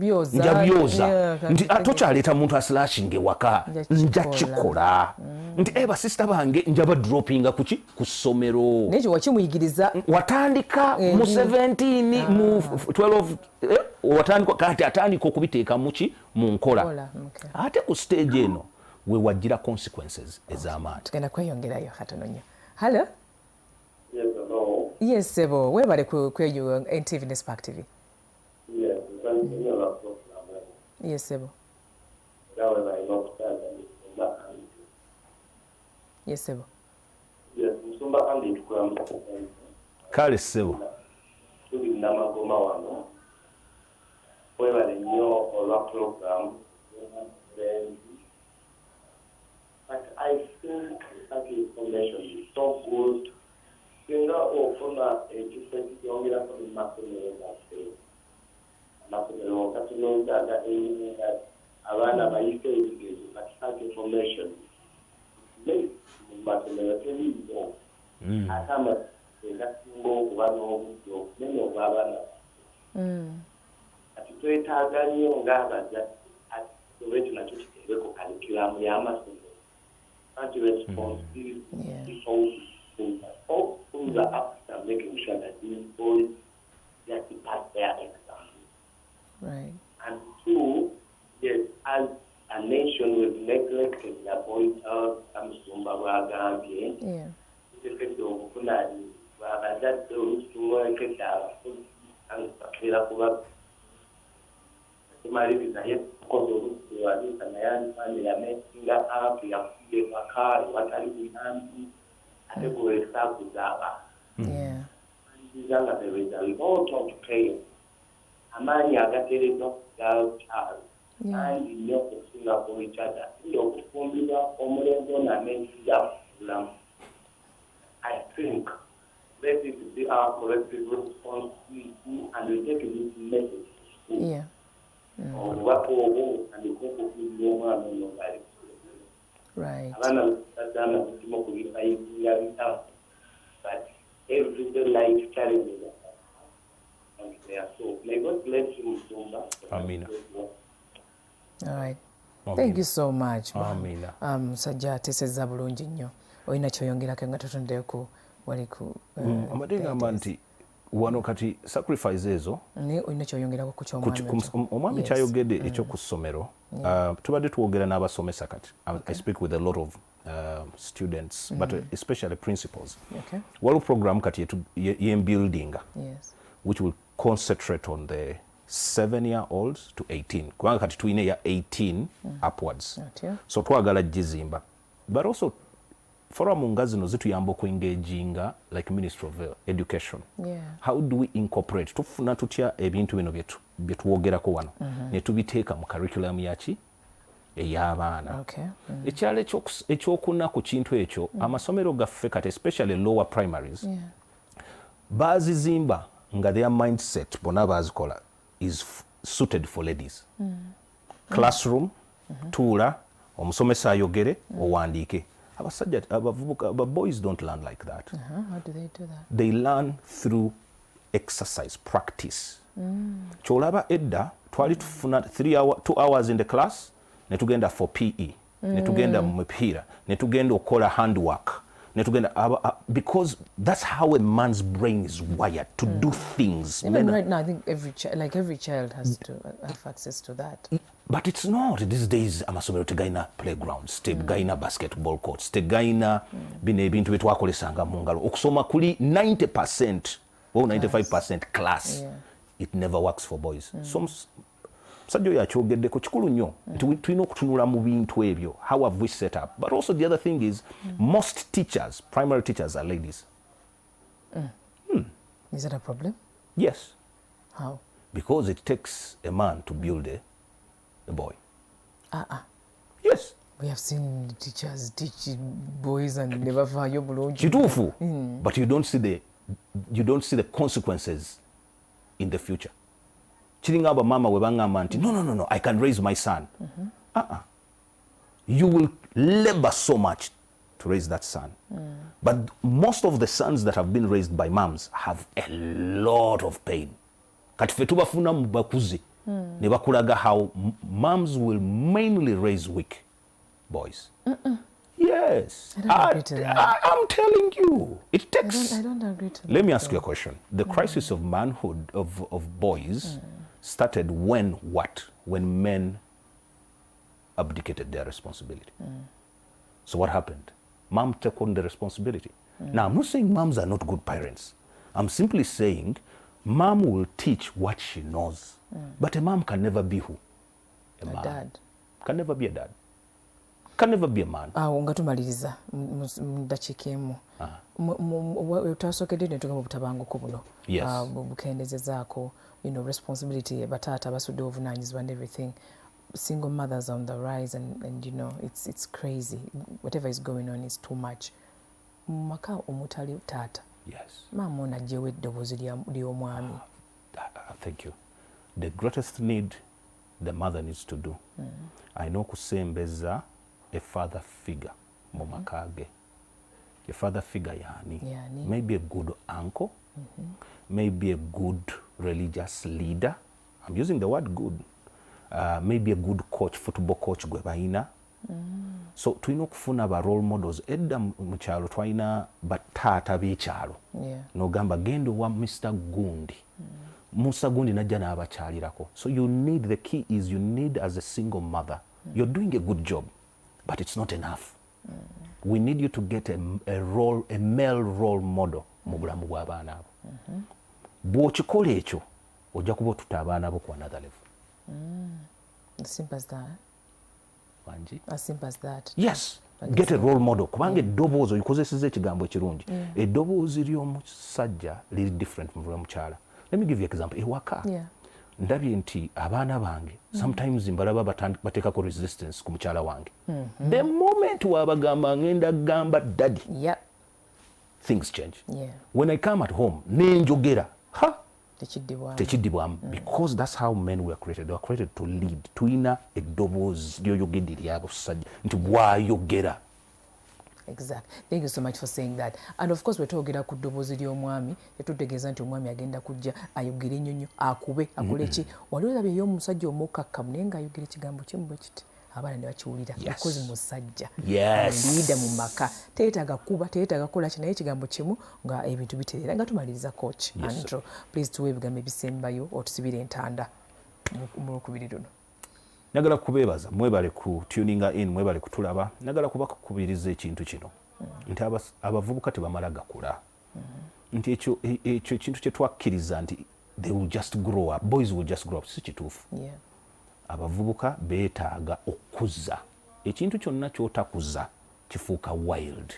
byoza. Nti tokyaleeta muntu aslashing ewaka. Nja kikola. Nti basista bange nja badroppinga kuki ku ssomero. Nekyo wakimuyigiriza. Watandika mu 17 mu 12 watandika kati atandika okubiteeka muki mu nkola. Ate ku stage eno we wajira consequences ez'amaanyi. Tugenda kweyongerayo katono nnyo. Hello? Yes, hello. Yes, sebo. Webale kweyo NTV ne Spark TV. Yes, yes, sebo. Yes, sebo. Yes, Musumba Andy tukula Kale sebo. Tuli namagoma wano. Webale nnyo olwa program. But I think that information is so good. Singa ofuna ekifo kyongera ku masomero gaffe. Amasomero gatunondaga eyinga abaana bayise ebigezo bakifaka information. Maybe mu masomero tebiizo. Ate amasomero gasinga okuba n'obudde okunene obw'abaana. Kati twetaaga nnyo ng'abaza ati tubeetu nakyo kiteebwe ku kalikiramu y'amasomero. Responsibility all schools are after making sure that these boys get to pass their exams. Right. And 2, yes, as a nation we've neglected the boys out and Sumbawagambi. Yeah. Yeah. There is a lot of pain. Amani agateredwa girl child. And you know to sing up for each other. You know to form omulengo na mensia fulam. I think let it be our collective responsibility and we take this message. Yeah. Right. But everyday life challenges and they are so. May God bless you, Musumba. Amina. All right. Thank you so much. Amina. Sajja ateesezza bulungi nnyo. Olina kyoyongerako nga totondeeko wali ku amadde ngamba nti wano kati sacrifice ezo olina kyoyongerako ku ky'omwana omwami kyayogedde ekyo ku ssomero tubadde tuwogera n'abasomesa kati I speak with a lot of students but especially principals. Waliwo program kati y'embuildinga which will concentrate on the 7-year-olds to 18 kubanga kati tuyina ya 18 upwards so twagala gizimba but also forum nga zino zituyamba okuengaginga like Ministry of Education. How do we incorporate tufuna tutya ebintu bino byetuwogerako wano ne tubiteeka mu curriculum yaki ey'abaana. Ekyalo ekyokuna ku kintu ekyo amasomero gaffe kati especially lower primaries bazizimba nga their mindset bona bazikola is suited for ladies. Classroom tuula omusomesa ayogere owandiike. Abasajja abavubuka boys don't learn like that. How do they do that? They learn through exercise, practice. Kyolaba edda twali tufuna 2 hours in the class ne tugenda for PE ne tugenda mu mipiira ne tugenda okola handwork ne tugenda because that's how a man's brain is wired to do things. Even right now I think every child has to have access to that. But it's not. These days amasomero tegaina playgrounds, tegaina basketball courts, tegaina bino ebintu byetwakolesanga mu ngalo. Okusoma kuli 90% or 95% class. It never works for boys. Musajja oyo akyogeddeko kikulu nnyo. Tulina okutunula mu bintu ebyo. How have we set up? But also the other thing is most teachers, primary teachers are ladies. Is that a problem? Yes. How? Because it takes a man to build a boy. Yes. We have seen teachers teach boys and never vayo bulungi. Kituufu. But you don't see the consequences in the future. Chiringa aba mama we bangamba nti no, I can raise my son. You will labor so much to raise that son. But most of the sons that have been raised by moms have a lot of pain. Kati fe tubafuna mu bakuzi ne bakulaga how moms will mainly raise weak boys. Yes. I don't agree to that. I'm telling you. It takes... I don't agree to that. Let me ask you a question. The crisis of manhood of boys started when what? When men abdicated their responsibility. So what happened? Mom took on the responsibility. Now, I'm not saying moms are not good parents. I'm simply saying mom will teach what she knows. But a mom can never be who? A man. Dad. Can never be a dad. Can never be a man. Nga tumaliriza muddakiika emu. Twasookedde ne tugamba obutabanguko buno. Yes. Bukendezezaako, responsibility bataata basudde obuvunaanyizibwa and everything. Single mothers on the rise and it's crazy. Whatever is going on is too much. Maka omutali taata. Yes. Maama ono aggyewo eddoboozi ly'omwami. Thank you. The greatest need the mother needs to do. Ayina okusembeza a father figure mu maka ge. A father figure yani. Maybe a good uncle, maybe a good religious leader. I'm using the word good. Maybe a good coach, football coach gwe bayina. So tulina okufuna ba role models. Edda mu kyalo twalina bataata b'ekyalo. N'ogamba genda wa Mr. Gundi. Musa Gundi najja n'abakyalirako. So the key is you need as a single mother. You're doing a good job, but it's not enough. We need you to get a male role model mu bulamu bw'abaana abo. Bw'okikola ekyo ojja kuba otuta abaana bo ku another level. As simple as that. Wanji? As simple as that. Yes. Get a role model. Kubanga eddoboozi oyikozeseza ekigambo ekirungi. Eddoboozi ly'omusajja liri different mu ly'omukyala. Let me give you an example. Ewaka. Ndabye nti abaana bange sometimes mbalaba bateekako resistance ku mukyala wange. The moment wabagamba ngenda gamba daddy, things change. When I come at home nenjogera tekiddibwamu because that's how men were created. They were created to lead. Tulina eddoboozi ly'oyogedde ly'abasajja nti bw'ayogera. Exactly. Thank you so much for saying that. And of course, we're talking about kudobozi ly'omwami. Tetutegeeza nti omwami agenda kujja ayogere ennyo akube akole ki. Wali olabye y'omusajja omukakkamu naye ng'ayogera ekigambo kimu bwe kiti. Abaana ne bakiwulira. Because musajja. Liida mu maka. Teetaaga kuba, teetaaga kola ki naye ekigambo kimu nga ebintu bitereera. Nga tumaliriza coach. Andrew, please tuwe ebigambo ebisembayo otusibire entanda mu lukubiri luno. Nagala kubeebaza mwebale ku tuninga in mwebale kutulaba nagala kubakubiriza ekintu kino nti abavubuka tebamala gakula nti ekyo ekintu kye twakkiriza nti they will just grow up, boys will just grow up, si kituufu. Abavubuka beetaaga okuza ekintu kyonna ky'otakuza kifuuka wild.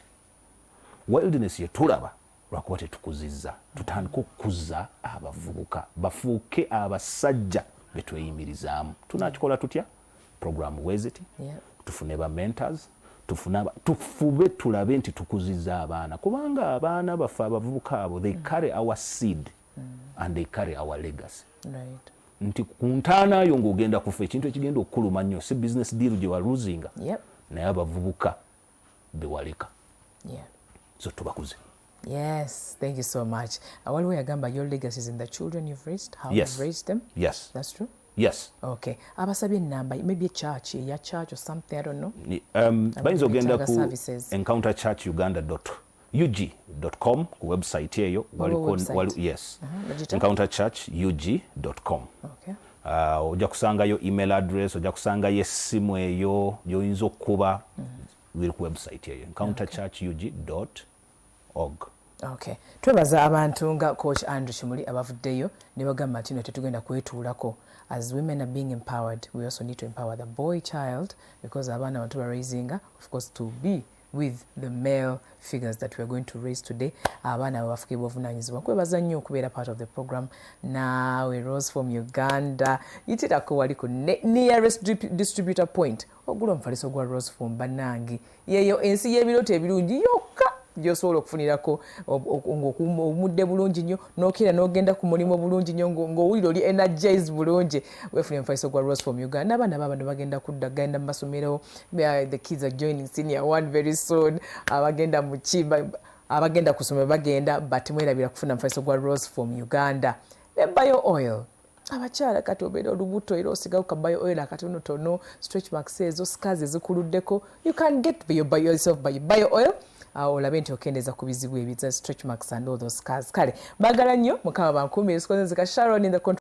wilderness yetulaba lwakuba tetukuzizza tutandika okukuza abavubuka bafuuke abasajja betweyimirizaamu tunakikola tutya program weziti tufune ba mentors tufube tulabe nti tukuzizza abaana kubanga abaana bafe abavubuka abo they carry our seed and they carry our legacy nti ku ntaana yo ng'ogenda kufa ekintu ekigenda okukuluma nnyo si business deal gye waluzinga naye abavubuka bewaleka so tubakuze. Yes, thank you so much. Waliwo yagamba your legacy is in the children you've raised, how you've raised them. Yes. That's true? Yes. Okay. Abasabye number, maybe a church or something, I don't know. Bayinza ogenda ku encounterchurchuganda.ug.com ku website eyo waliko yes. encounterchurchug.com. Okay. Ojja kusangayo email address, ojja kusangayo essimu eyo yoyinza okuba biri ku website eyo encounterchurchug.org. Okay. Twebaza abantu nga Coach Andrew Kimuli abavuddeyo ne bagamba nti tetugenda kwetuulako. As women are being empowered, we also need to empower the boy child because abaana abantu ba raising, of course, to be with the male figures that we are going to raise today. Abaana bafuke bovunanyizibwa. Kwebaza nnyo okubeera part of the program. Nawe Rose from Uganda. Yitirako wali ku nearest distributor point. Ogula omufaliso gwa Rose from Banangi. Yeyo ensi y'ebirooto ebirungi yokka gyosobola okufunirako omudde bulungi nnyo n'okira n'ogenda ku mulimu bulungi nnyo ng'owulira oli energized bulungi weefuna omufaliso gwa Rose from Uganda. N'abaana b'abantu bagenda kudda genda mu masomero. The kids are joining senior one very soon. Abagenda mu Kiba abagenda kusoma bagenda but mwerabira kufuna omufaliso gwa Rose from Uganda. Bio oil. Abakyala kati obeera olubuto era osigawo ka bio oil akatonotono stretch marks ezo scars ezikuluddeko. You can get yourself by bio oil. Olabe nti okendeza ku bizibu ebiza stretch marks and all those scars. Kale bagala nnyo mukama bankuumi esikonze zika Sharon in the control